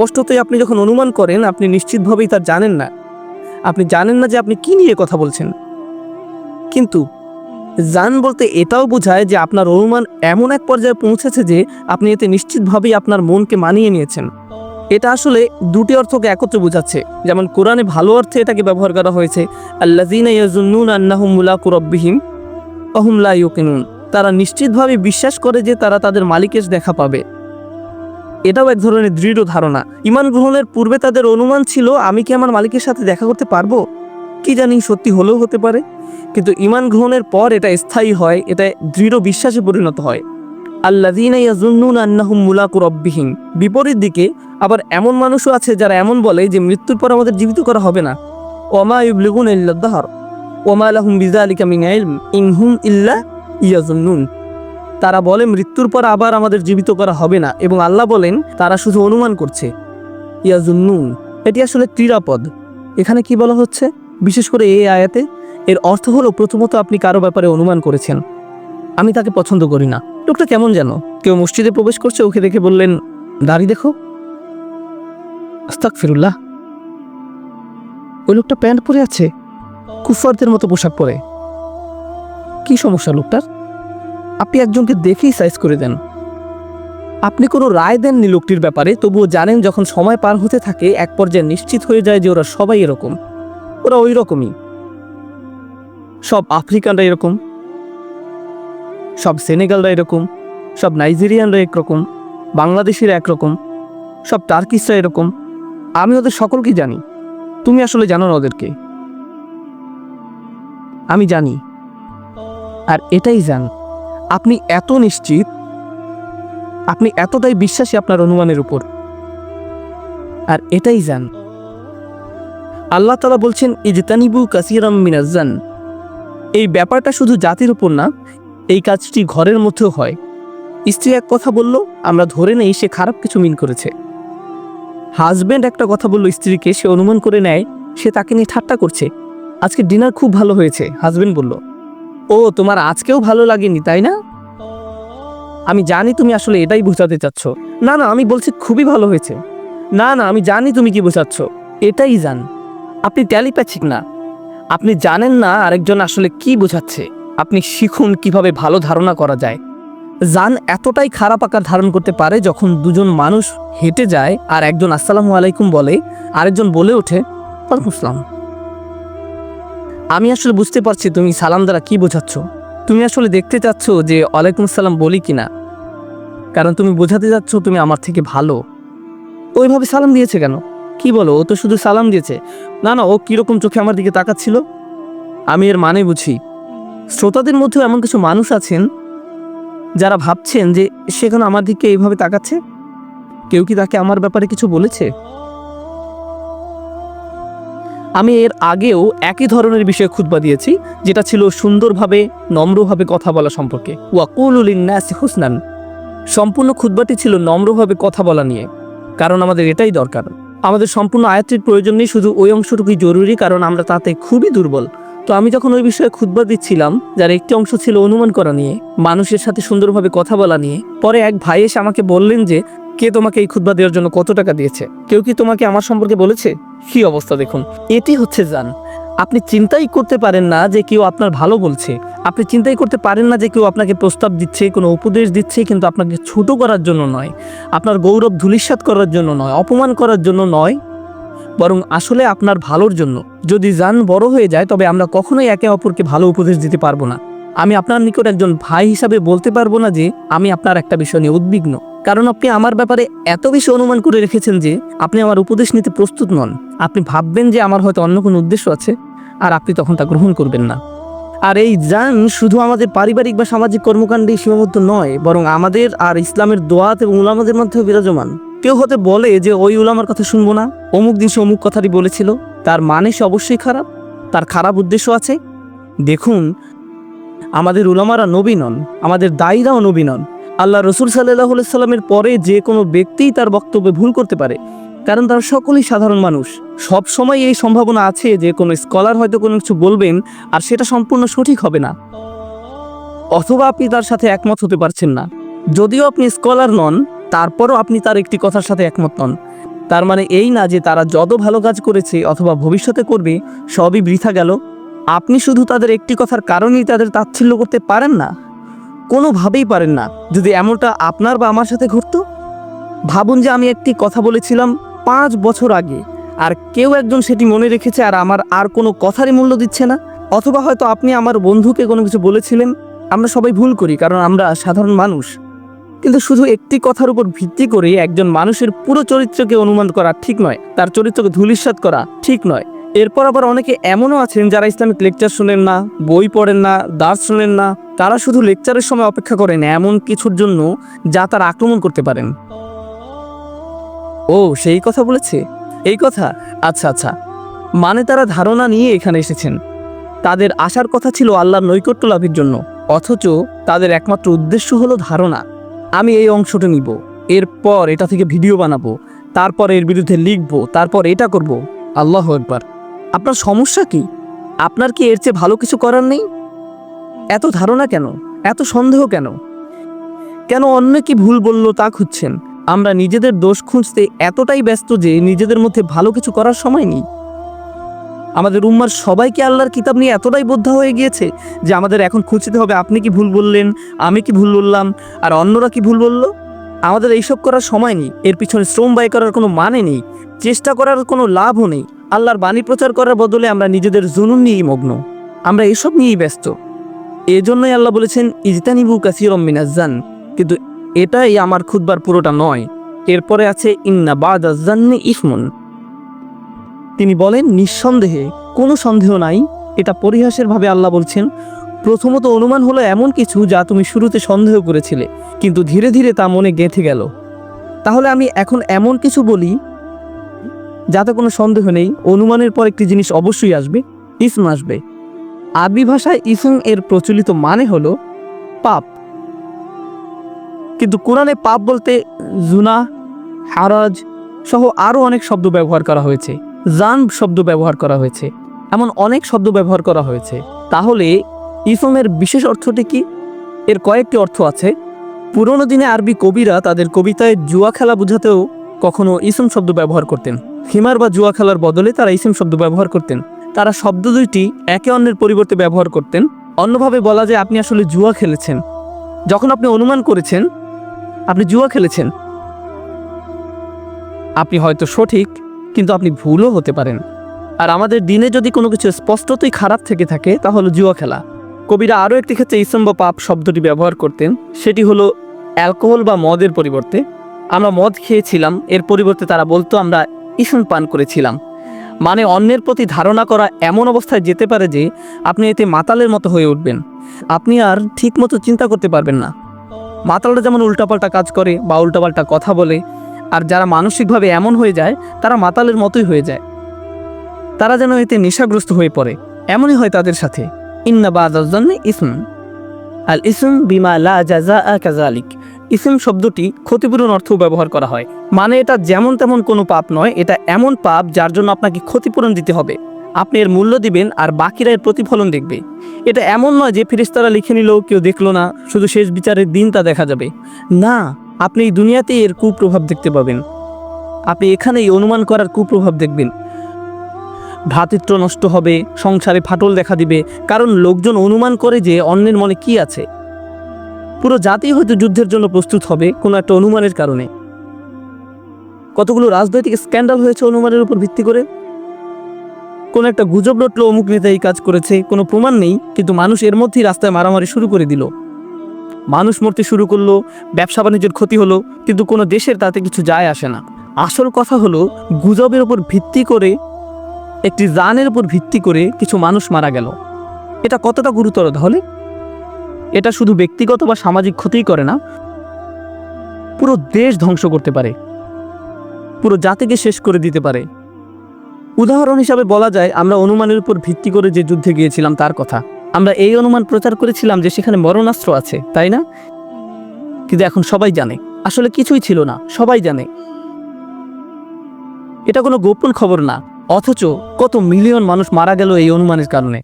স্পষ্টতই আপনি যখন অনুমান করেন, আপনি নিশ্চিতভাবেই তা জানেন না। আপনি জানেন না যে আপনি কি নিয়ে কথা বলছেন। কিন্তু জান বলতে এটাও বোঝায় যে আপনার অনুমান এমন এক পর্যায়ে পৌঁছেছে যে আপনি এতে নিশ্চিতভাবেই আপনার মনকে মানিয়ে নিয়েছেন। এটা আসলে দুটি অর্থকে একত্রে বোঝাচ্ছে। যেমন কোরআনে ভালো অর্থে এটাকে ব্যবহার করা হয়েছে, আল্লাযীনা ইয়াযুন্নুনা আন্নাহুম মুলাকু রাব্বিহিম ওয়া হুম লা ইউকিনুন। তারা নিশ্চিতভাবে বিশ্বাস করে যে তারা তাদের মালিকের দেখা পাবে। এটাও এক ধরনের দৃঢ় ধারণা। ঈমান গ্রহণের পূর্বে তাদের অনুমান ছিল, আমি কি আমার মালিকের সাথে দেখা করতে পারবো? কি জানি, সত্যি হলেও হতে পারে। কিন্তু ঈমান গ্রহণের পর এটা স্থায়ী হয়, এটা দৃঢ় বিশ্বাসে পরিণত হয়। আল্লাযীনা ইয়াযুন্নুনা আন্নাহুম মুলাকু রাব্বিহিম। বিপরীত দিকে আবার এমন মানুষও আছে যারা এমন বলে যে মৃত্যুর পর আমাদের জীবিত করা হবে না। ওয়ামা ইউবলিগুনা ইল্লা দাহর ওয়ামা লাহুম বিযালিকা মিন ইলম ইন হুম ইল্লা ইয়াযুন্নুন। তারা বলে মৃত্যুর পর আবার আমাদের জীবিত করা হবে না, এবং আল্লাহ বলেন তারা শুধু অনুমান করছে। ইয়াযুন্নুন এটি আসলে ক্রীড়াপদ। এখানে কি বলা হচ্ছে বিশেষ করে এই আয়াতে? এর অর্থ হলো, প্রথমত আপনি কারো ব্যাপারে অনুমান করেছেন, আমি তাকে পছন্দ করি না, লোকটা কেমন যেন। কেউ মসজিদে প্রবেশ করছে, ওকে দেখে বললেন, দাড়ি দেখো। আস্তাগফিরুল্লাহ, ওই লোকটা প্যান্ট পরে আছে, কুফারদের মতো পোশাক পরে। কি সমস্যা লোকটার? আপনি একজনকে দেখেই সাইজ করে দেন। আপনি কোনো রায় দেননি লোকটির ব্যাপারে, তবুও জানেন যখন সময় পার হতে থাকে এক পর্যায়ে নিশ্চিত হয়ে যায় যে ওরা সবাই এরকম, ওরা ওই রকমই। সব আফ্রিকানরা এরকম, সব সেনেগালরা এরকম, সব নাইজেরিয়ানরা একরকম, বাংলাদেশিরা একরকম, সব টার্কিশরা এরকম। আমি ওদের সকলকে জানি। তুমি আসলে জানো না ওদেরকে, আমি জানি। আর এটাই জান, আপনি এত নিশ্চিত, আপনি এতটাই বিশ্বাসী আপনার অনুমানের উপর। আর এটাই জান, আল্লাহ তাআলা বলছেন ইজতানিবু কাসীরাম মিনাজ জান। এই ব্যাপারটা শুধু জাতির উপর না, এই কাজটি ঘরের মধ্যেও হয়। স্ত্রী এক কথা বলল, আমরা ধরে নেই সে খারাপ কিছু মিন করেছে। হাজব্যান্ড একটা কথা বলল স্ত্রীকে, সে অনুমান করে নেয় সে তাকে নিয়ে ঠাট্টা করছে। আজকে ডিনার খুব ভালো হয়েছে, হাজব্যান্ড বলল। ও, তোমার আজকেও ভালো লাগেনি তাই না? আমি জানি তুমি আসলে এটাই বোঝাতে চাচ্ছ। না না, আমি বলছি খুবই ভালো হয়েছে। না না, আমি জানি তুমি কি বোঝাচ্ছ। এটাই জান, আপনি টেলিপ্যাথিক না, আপনি জানেন না আরেকজন আসলে কি বোঝাচ্ছে। আপনি শিখুন কিভাবে ভালো ধারণা করা যায়। জান এতটাই খারাপ আকার ধারণ করতে পারে, যখন দুজন মানুষ হেঁটে যায় আর একজন আসসালামু আলাইকুম বলে, আরেকজন বলে ওঠে ওয়ালাইকুম আসসালাম। আমি আসলে বুঝতে পারছি তুমি সালাম দ্বারা কি বোঝাচ্ছ। তুমি আসলে দেখতে চাচ্ছ যে ওয়ালাইকুম আসসালাম বলি কিনা, কারণ তুমি বোঝাতে যাচ্ছ তুমি আমার থেকে ভালো। ওইভাবে সালাম দিয়েছে কেন? কি বলো, ও তো শুধু সালাম দিয়েছে। না না, ও কিরকম চোখে আমার দিকে তাকাচ্ছিল, আমি এর মানে বুঝি। শ্রোতাদের মধ্যেও এমন কিছু মানুষ আছেন যারা ভাবছেন যে সে কেন আমার দিকে এইভাবে তাকাচ্ছে। কেউ কি তাকে আমার ব্যাপারে কিছু বলেছে? আমি এর আগেও একই ধরনের বিষয়ে খুতবা দিয়েছি, যেটা ছিল সুন্দরভাবে নম্রভাবে কথা বলা সম্পর্কে। ওয়াকুলু লিন্নাসি হুসনান। সম্পূর্ণ খুতবাটি ছিল নম্রভাবে কথা বলা নিয়ে, কারণ আমাদের এটাই দরকার। আমাদের সম্পূর্ণ আয়াতটির প্রয়োজন নেই, শুধু ওই অংশটুকুই জরুরি, কারণ আমরা তাতে খুবই দুর্বল। তো আমি যখন ওই বিষয়ে খুতবা দিচ্ছিলাম, যার একটি অংশ ছিল অনুমান করা নিয়ে, মানুষের সাথে সুন্দরভাবে কথা বলা নিয়ে, পরে এক ভাই এসে আমাকে বললেন যে কে তোমাকে এই খুতবা দেওয়ার জন্য কত টাকা দিয়েছে? কেউ কি তোমাকে আমার সম্পর্কে বলেছে? কি অবস্থা দেখুন। এটি হচ্ছে জান। আপনি চিন্তাই করতে পারেন না যে কেউ আপনার ভালো বলছে, আপনি চিন্তাই করতে পারেন না যে কেউ আপনাকে প্রস্তাব দিচ্ছে, কোনো উপদেশ দিচ্ছে, কিন্তু আপনাকে ছোট করার জন্য নয়, আপনার গৌরব ধূলিসাৎ করার জন্য নয়, অপমান করার জন্য নয়, বরং আসলে আপনার ভালোর জন্য। যদি জান বড় হয়ে যায়, তবে আমরা কখনোই একে অপরকে ভালো উপদেশ দিতে পারবো না। আমি আপনার নিকট একজন ভাই হিসাবে বলতে পারবো না যে আমি আপনার একটা বিষয় নিয়ে উদ্বিগ্ন, কারণ আপনি আমার ব্যাপারে এত বেশি অনুমান করে রেখেছেন যে আপনি আমার উপদেশ নিতে প্রস্তুত নন। আপনি ভাববেন যে আমার হয়তো অন্য কোনো উদ্দেশ্য আছে, আর আপনি তখন তা গ্রহণ করবেন না। আর এই জান শুধু আমাদের পারিবারিক বা সামাজিক কর্মকাণ্ডে সীমাবদ্ধ নয়, বরং আমাদের আর ইসলামের দোয়াত এবং উলামাদের মধ্যেও বিরাজমান। কেউ হতে বলে যে ওই উলামার কথা শুনবো না, অমুক দিন সে অমুক কথাটি বলেছিল, তার মানে সে অবশ্যই খারাপ, তার খারাপ উদ্দেশ্য আছে। দেখুন, আমাদের উলামারা নবী নন, আমাদের দায়ীরাও নবী নন। আল্লাহ রসুল সাল্লাল্লাহু আলাইহি সাল্লামের পরে যে কোনো ব্যক্তিই তার বক্তব্যে ভুল করতে পারে, কারণ তারা সকলেই সাধারণ মানুষ। সব সময় এই সম্ভাবনা আছে যে কোনো স্কলার হয়তো কোনো কিছু বলবেন আর সেটা সম্পূর্ণ সঠিক হবে না, অথবা আপনি তার সাথে একমত হতে পারছেন না। যদিও আপনি স্কলার নন, তারপরও আপনি তার একটি কথার সাথে একমত নন। তার মানে এই না যে তারা যত ভালো কাজ করেছে অথবা ভবিষ্যতে করবে সবই বৃথা গেল। আপনি শুধু তাদের একটি কথার কারণেই তাদের তাচ্ছিল্য করতে পারেন না, কোনোভাবেই পারেন না। যদি এমনটা আপনার বা আমার সাথে ঘটতো, ভাবুন যে আমি একটি কথা বলেছিলাম 5 বছর আগে, আর কেউ একজন সেটি মনে রেখেছে আর আমার আর কোনো কথারই মূল্য দিচ্ছে না। অথবা হয়তো আপনি আমার বন্ধুকে কোনো কিছু বলেছিলেন। আমরা সবাই ভুল করি, কারণ আমরা সাধারণ মানুষ। কিন্তু শুধু একটি কথার উপর ভিত্তি করে একজন মানুষের পুরো চরিত্রকে অনুমান করা ঠিক নয়, তার চরিত্রকে ধূলিসাৎ করা ঠিক নয়। এরপর আবার অনেকে এমনও আছেন যারা ইসলামিক লেকচার শোনেন না, বই পড়েন না, দার্স শোনেন না। তারা শুধু লেকচারের সময় অপেক্ষা করেন এমন কিছুর জন্য যা তারা আক্রমণ করতে পারেন। ও সেই কথা বলেছে, এই কথা, আচ্ছা আচ্ছা, মানে তারা ধারণা নিয়ে এখানে এসেছেন। তাদের আসার কথা ছিল আল্লাহর নৈকট্য লাভের জন্য, অথচ তাদের একমাত্র উদ্দেশ্য হলো ধারণা। আমি এই অংশটা নিব, এরপর এটা থেকে ভিডিও বানাবো, তারপর এর বিরুদ্ধে লিখবো, তারপর এটা করব। আল্লাহু আকবার। আপনার সমস্যা কি? আপনার কি এর চেয়ে ভালো কিছু করার নেই? এত ধারণা কেন? এত সন্দেহ কেন? কেন অন্য কি ভুল বলল তা খুঁজছেন? আমরা নিজেদের দোষ খুঁজতে এতটাই ব্যস্ত যে নিজেদের মধ্যে ভালো কিছু করার সময় নেই। আমাদের উম্মার সবাইকে আল্লাহর কিতাব নিয়ে এতটাই বোদ্ধা হয়ে গিয়েছে যে আমাদের এখন খুঁজতে হবে আপনি কি ভুল বললেন, আমি কি ভুল বললাম, আর অন্যরা কি ভুল বলল। আমাদের এইসব করার সময় নেই, এর পিছনে শ্রম ব্যয় করার কোনো মানে নেই, চেষ্টা করার কোনো লাভও নেই। আল্লাহর বাণী প্রচার করার বদলে আমরা নিজেদের জুনুন নিয়েই মগ্ন, আমরা এসব নিয়েই ব্যস্ত। এজন্যই আল্লাহ বলেছেন ইজতানিবু কাসীরাম মিনাজ-জান, কিন্তু এটাই আমার খুতবার পুরোটা নয়। এরপরে আছে ইন্না বা'দাজ জান্নি ইসমুন। তিনি বলেন নিঃসন্দেহে, কোনো সন্দেহ নাই। এটা পরিহাসের ভাবে আল্লাহ বলছেন, প্রথমত অনুমান হলো এমন কিছু যা তুমি শুরুতে সন্দেহ করেছিলে, কিন্তু ধীরে ধীরে তা মনে গেঁথে গেল। তাহলে আমি এখন এমন কিছু বলি যাতে কোনো সন্দেহ নেই, অনুমানের পর একটি জিনিস অবশ্যই আসবে, ইসম আসবে। আরবি ভাষায় ইসম এর প্রচলিত মানে হলো পাপ, কিন্তু কোরআনে পাপ বলতে জুনা, হারাজ সহ আরও অনেক শব্দ ব্যবহার করা হয়েছে, জান শব্দ ব্যবহার করা হয়েছে, এমন অনেক শব্দ ব্যবহার করা হয়েছে। তাহলে ইসমের বিশেষ অর্থটি কি? এর কয়েকটি অর্থ আছে। পুরনো দিনে আরবি কবিরা তাদের কবিতায় জুয়া খেলা বোঝাতেও কখনো ইসম শব্দ ব্যবহার করতেন। হিমার বা জুয়া খেলার বদলে তারা ইসম শব্দ ব্যবহার করতেন। তারা শব্দ দুইটি একে অন্যের পরিবর্তে ব্যবহার করতেন। অন্যভাবে বলা যায় আপনি আসলে জুয়া খেলেছেন। যখন আপনি অনুমান করেছেন আপনি জুয়া খেলেছেন। আপনি হয়তো সঠিক, কিন্তু আপনি ভুলও হতে পারেন। আর আমাদের দিনে যদি কোনো কিছু স্পষ্টতই খারাপ থেকে থাকে তাহলে জুয়া খেলা। কবিরা আরও একটি ক্ষেত্রে ইসম বা পাপ শব্দটি ব্যবহার করতেন, সেটি হলো অ্যালকোহল বা মদের পরিবর্তে। আমরা মদ খেয়েছিলাম, এর পরিবর্তে তারা বলতো আমরা ইসম পান করেছিলাম। মানে অন্যের প্রতি ধারণা করা এমন অবস্থায় যেতে পারে যে আপনি এতে মাতালের মতো হয়ে উঠবেন, আপনি আর ঠিক মতো চিন্তা করতে পারবেন না। মাতালরা যেমন উল্টাপাল্টা কাজ করে বা উল্টাপাল্টা কথা বলে, আর যারা মানসিকভাবে এমন হয়ে যায় তারা মাতালের মতোই হয়ে যায়। তারা যেন এতে নেশাগ্রস্ত হয়ে পড়ে, এমনই হয় তাদের সাথে। ইন্না বা'দাজ জান্নি ইসম, আল ইসম বিমা লা জাযাআ কাযালিক। ইসম শব্দটি ক্ষতিপূরণ অর্থও ব্যবহার করা হয়। মানে এটা যেমন তেমন কোনো পাপ নয়, এটা এমন পাপ যার জন্য আপনাকে ক্ষতিপূরণ দিতে হবে। আপনি এর মূল্য দিবেন আর বাকিরা এর প্রতিফলন দেখবে। এটা এমন নয় যে ফেরেশতারা লিখে নিল, কেউ দেখলো না, শুধু শেষ বিচারের দিন তা দেখা যাবে। না, আপনি এই দুনিয়াতেই এর কুপ্রভাব দেখতে পাবেন। আপনি এখানেই অনুমান করার কুপ্রভাব দেখবেন। ভ্রাতৃত্ব নষ্ট হবে, সংসারে ফাটল দেখা দিবে, কারণ লোকজন অনুমান করে যে অন্যের মনে কি আছে। পুরো জাতি হয়তো যুদ্ধের জন্য প্রস্তুত হবে কোনো একটা অনুমানের কারণে। কতগুলো রাজনৈতিক স্ক্যান্ডাল হয়েছে অনুমানের উপর ভিত্তি করে। কোনো একটা গুজব রটলো অমুক নেতা এই কাজ করেছে, কোনো প্রমাণ নেই, কিন্তু মানুষ এর মধ্যেই রাস্তায় মারামারি শুরু করে দিল। মানুষ মরতে শুরু করলো, ব্যবসা বাণিজ্যের ক্ষতি হলো, কিন্তু কোনো দেশের তাতে কিছু যায় আসে না। আসল কথা হলো গুজবের উপর ভিত্তি করে, একটি জানের উপর ভিত্তি করে কিছু মানুষ মারা গেল। এটা কতটা গুরুতর তাহলে? এটা শুধু ব্যক্তিগত বা সামাজিক ক্ষতিই করে না, পুরো দেশ ধ্বংস করতে পারে, পুরো জাতিকে শেষ করে দিতে পারে। উদাহরণ হিসাবে বলা যায় আমরা অনুমানের উপর ভিত্তি করে যে যুদ্ধে গিয়েছিলাম তার কথা। আমরা এই অনুমান প্রচার করেছিলাম যে সেখানে মরণাস্ত্র আছে, তাই না? কিন্তু এখন সবাই জানে আসলে কিছুই ছিল না, সবাই জানে। এটা কোনো গোপন খবর না, অথচ কত মিলিয়ন মানুষ মারা গেল এই অনুমানের কারণে।